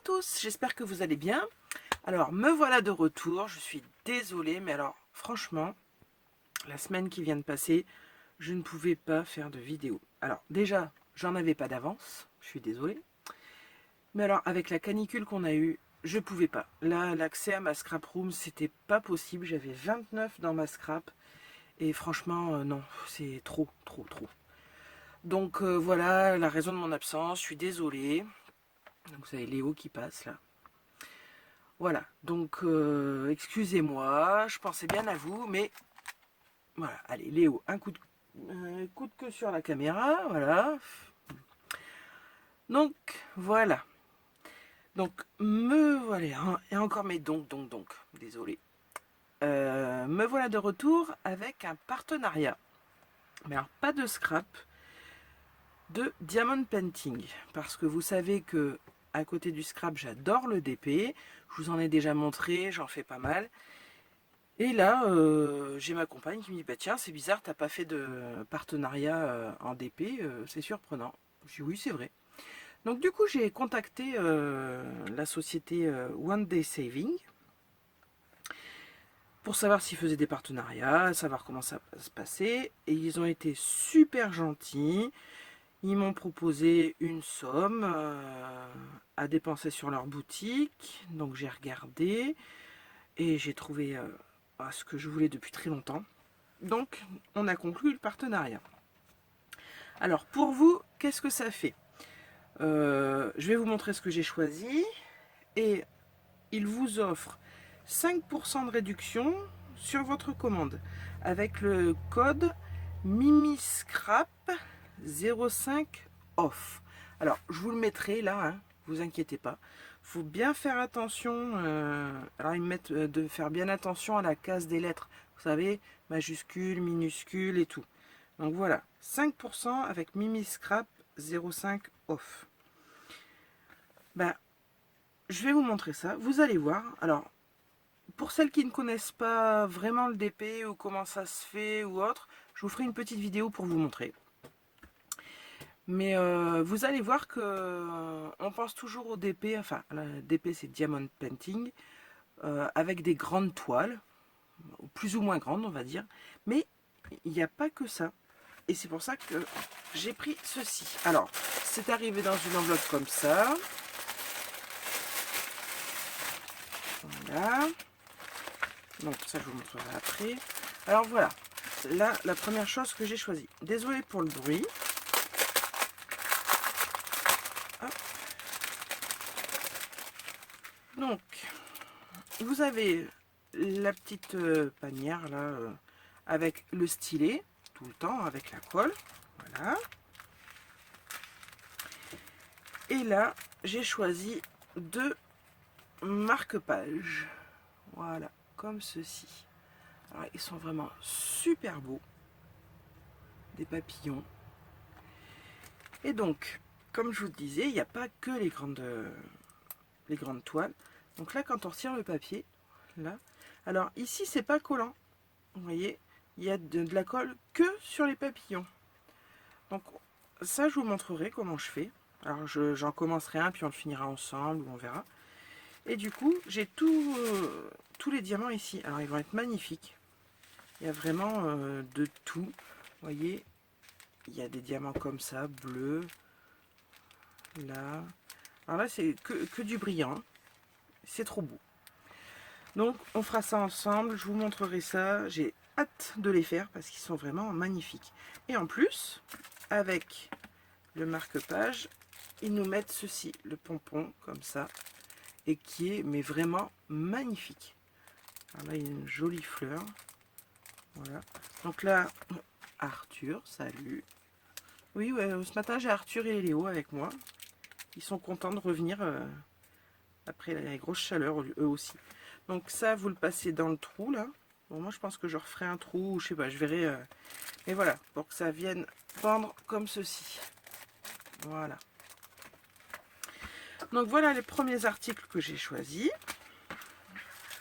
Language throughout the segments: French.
tous, j'espère que vous allez bien. Alors, me voilà de retour, je suis désolée, mais alors, franchement, la semaine qui vient de passer, je ne pouvais pas faire de vidéo. Alors, déjà, j'en avais pas d'avance, je suis désolée. Mais alors, avec la canicule qu'on a eue, je pouvais pas. Là, l'accès à ma scrap room, c'était pas possible. J'avais 29 dans ma scrap. Et franchement, non, c'est trop. Donc, voilà la raison de mon absence, je suis désolée. Donc, vous avez Léo qui passe là. Voilà, donc excusez-moi, je pensais bien à vous, mais voilà, allez Léo, coup de queue sur la caméra, voilà. Donc voilà, donc me voilà, hein, et encore mais donc, désolé. Me voilà de retour avec un partenariat, mais alors pas de scrap, de diamond painting, parce que vous savez que à côté du scrap, j'adore le DP, je vous en ai déjà montré, j'en fais pas mal. Et là, j'ai ma compagne qui me dit bah tiens, c'est bizarre, t'as pas fait de partenariat en DP, c'est surprenant. Je dis oui, c'est vrai. Donc du coup, j'ai contacté la société One Day Saving pour savoir s'ils faisaient des partenariats, savoir comment ça se passait. Et ils ont été super gentils. Ils m'ont proposé une somme à dépenser sur leur boutique. Donc j'ai regardé et j'ai trouvé ce que je voulais depuis très longtemps. Donc, on a conclu le partenariat. Alors, pour vous, qu'est-ce que ça fait? Je vais vous montrer ce que j'ai choisi. Et il vous offre 5% de réduction sur votre commande avec le code MIMISCRAP05 OFF. Alors, je vous le mettrai là, hein, vous inquiétez pas. Il faut bien faire attention. Alors, ils me mettent de faire bien attention à la case des lettres. Vous savez, majuscules, minuscules et tout. Donc voilà, 5% avec MIMISCRAP 05 OFF. Ben, je vais vous montrer ça. Vous allez voir. Alors, pour celles qui ne connaissent pas vraiment le DP ou comment ça se fait ou autre, je vous ferai une petite vidéo pour vous montrer. Mais vous allez voir que on pense toujours au DP, enfin le DP c'est Diamond Painting, avec des grandes toiles, plus ou moins grandes on va dire, mais il n'y a pas que ça. Et c'est pour ça que j'ai pris ceci. Alors, c'est arrivé dans une enveloppe comme ça. Voilà. Donc ça je vous montrerai après. Alors voilà, là la première chose que j'ai choisie. Désolé pour le bruit. Hop. Donc vous avez la petite panière là avec le stylet tout le temps avec la colle. Voilà. Et là j'ai choisi deux marque-pages. Voilà, comme ceci. Alors, ils sont vraiment super beaux. Des papillons. Et donc, comme je vous le disais, il n'y a pas que les grandes toiles. Donc là, quand on retire le papier, là, alors ici, c'est pas collant. Vous voyez, il y a de la colle que sur les papillons. Donc ça, je vous montrerai comment je fais. Alors j'en commencerai un, puis on le finira ensemble, ou on verra. Et du coup, j'ai tous les diamants ici. Alors ils vont être magnifiques. Il y a vraiment de tout. Vous voyez, il y a des diamants comme ça, bleus. Là. Alors là, c'est que du brillant. C'est trop beau. Donc, on fera ça ensemble. Je vous montrerai ça. J'ai hâte de les faire parce qu'ils sont vraiment magnifiques. Et en plus, avec le marque-page, ils nous mettent ceci, le pompon, comme ça. Et qui est, mais vraiment magnifique. Alors là, il y a une jolie fleur. Voilà. Donc là, Arthur, salut. Oui, ouais, ce matin, j'ai Arthur et Léo avec moi. Ils sont contents de revenir après la grosse chaleur, eux aussi. Donc ça, vous le passez dans le trou, là. Bon, moi, je pense que je referai un trou, je sais pas, je verrai. Mais voilà, pour que ça vienne pendre comme ceci. Voilà. Donc voilà les premiers articles que j'ai choisis.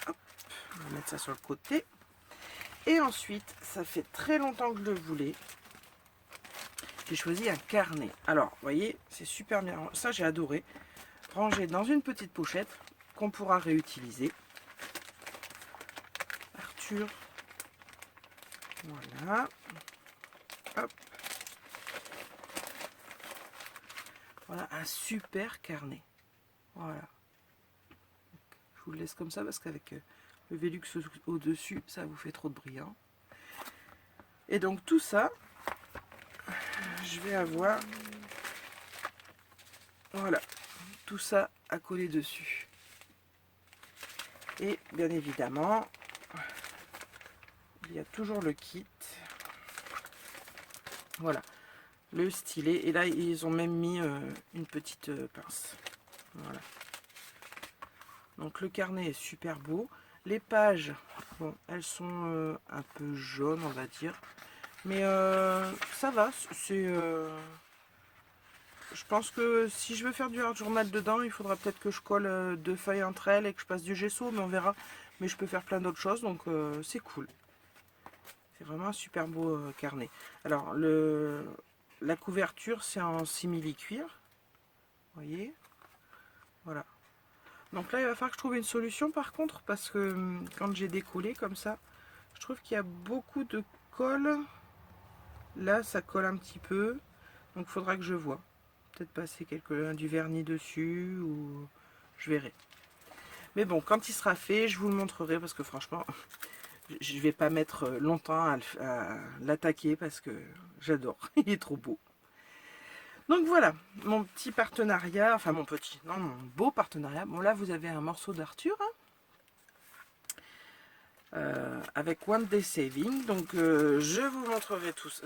Hop, on va mettre ça sur le côté. Et ensuite, ça fait très longtemps que je le voulais. J'ai choisi un carnet. Alors, vous voyez, c'est super bien. Ça, j'ai adoré. rangés dans une petite pochette qu'on pourra réutiliser. Arthur, voilà, hop, voilà un super carnet, voilà. Je vous le laisse comme ça parce qu'avec le Velux au-dessus, ça vous fait trop de bruit. Hein. Et donc tout ça, je vais avoir, voilà, tout ça à coller dessus. Et bien évidemment, il y a toujours le kit. Voilà, le stylet. Et là, ils ont même mis une petite pince. Voilà. Donc le carnet est super beau. Les pages, bon, elles sont un peu jaunes, on va dire. Mais ça va, c'est... je pense que si je veux faire du art journal dedans, il faudra peut-être que je colle 2 feuilles entre elles et que je passe du gesso, mais on verra. Mais je peux faire plein d'autres choses, donc c'est cool. C'est vraiment un super beau carnet. Alors, la couverture, c'est en simili-cuir. Vous voyez? Voilà. Donc là, il va falloir que je trouve une solution par contre, parce que quand j'ai décollé comme ça, je trouve qu'il y a beaucoup de colle. Là, ça colle un petit peu. Donc, il faudra que je vois. Peut-être passer du vernis dessus, ou je verrai. Mais bon, quand il sera fait, je vous le montrerai, parce que franchement, je vais pas mettre longtemps à l'attaquer, parce que j'adore. Il est trop beau. Donc voilà, mon petit partenariat, enfin mon beau partenariat. Bon là, vous avez un morceau d'Arthur, hein, avec One Day Saving. Donc je vous montrerai tout ça.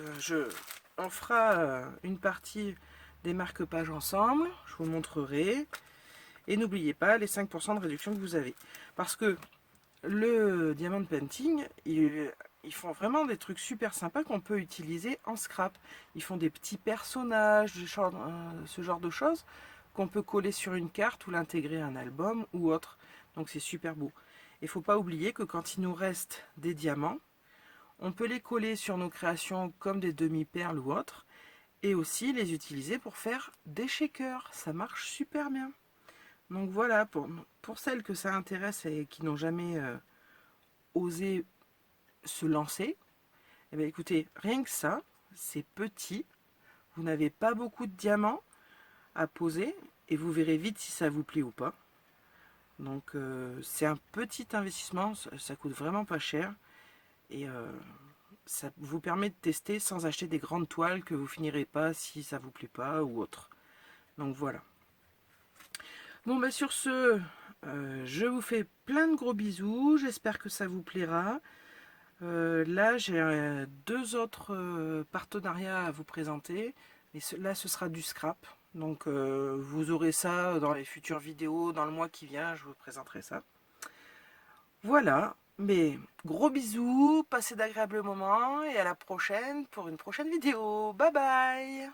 On fera une partie des marque-pages ensemble. Je vous montrerai. Et n'oubliez pas les 5% de réduction que vous avez. Parce que le Diamond Painting, ils font vraiment des trucs super sympas qu'on peut utiliser en scrap. Ils font des petits personnages, ce genre de choses qu'on peut coller sur une carte ou l'intégrer à un album ou autre. Donc c'est super beau. Il ne faut pas oublier que quand il nous reste des diamants, on peut les coller sur nos créations comme des demi-perles ou autres. Et aussi les utiliser pour faire des shakers. Ça marche super bien. Donc voilà, pour celles que ça intéresse et qui n'ont jamais osé se lancer, eh bien écoutez, rien que ça, c'est petit, vous n'avez pas beaucoup de diamants à poser et vous verrez vite si ça vous plaît ou pas. Donc c'est un petit investissement, ça coûte vraiment pas cher et ça vous permet de tester sans acheter des grandes toiles que vous finirez pas si ça vous plaît pas ou autre. Donc voilà. Bon bah sur ce, je vous fais plein de gros bisous, j'espère que ça vous plaira. Là j'ai 2 autres partenariats à vous présenter, mais là ce sera du scrap. Donc vous aurez ça dans les futures vidéos, dans le mois qui vient, je vous présenterai ça. Voilà, mais gros bisous, passez d'agréables moments et à la prochaine pour une prochaine vidéo. Bye bye!